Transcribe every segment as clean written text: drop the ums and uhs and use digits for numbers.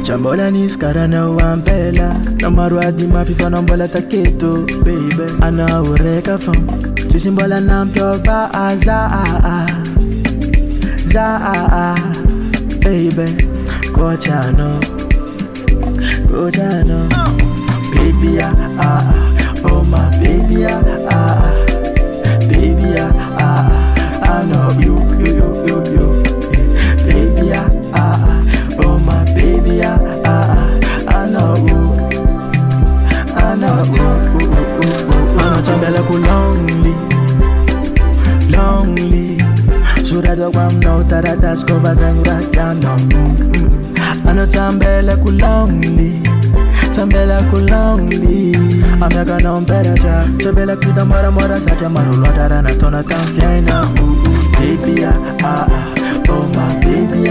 Jambola niskarana wampela na marwadi mafifa na mbola taketo baby ana ureka fam chisimbola na mpiova za baby kochano baby oh my baby baby I know you baby oh my baby I know you Anatambela ku lonely Surada kwam no taratas ko bazangura kano Anatambela ku lonely Tambela ku lonely Amega no mperaja Tambela kita mora saja marulwa darana tona tamfiena Baby oh my baby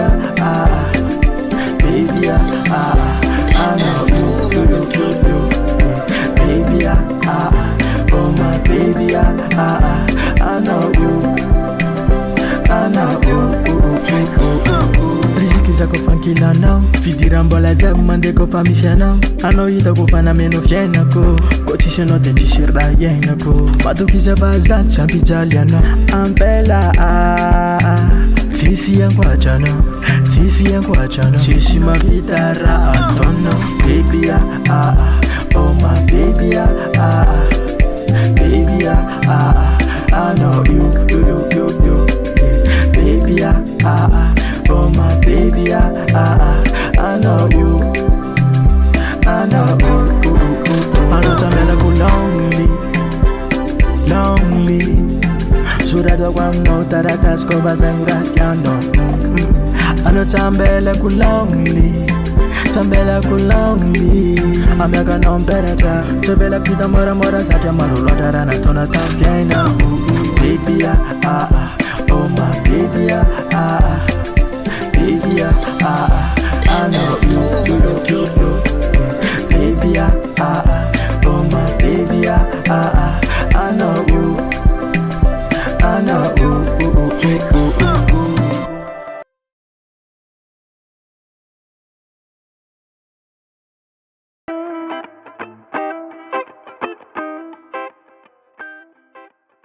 baby I know you baby oh my baby I know you Riziki zako fankila now Fidira mbola jabu mande ko famisha now Ano ita kufana meno fiena ko Kotishe no tenji shirda yena ko Maduki zeba zan champi jaliana Ampela Tisi yangu achana Tisi mavitara atono Baby oh my baby baby I know you baby oh my baby I know you Anatambela ku lonely Surada kwam no taratas ko bazangura kyano Anatambela ku lonely Amega no mperaja Tebela kita mora saja marulwa darana tona tamfiena Baby oh my baby baby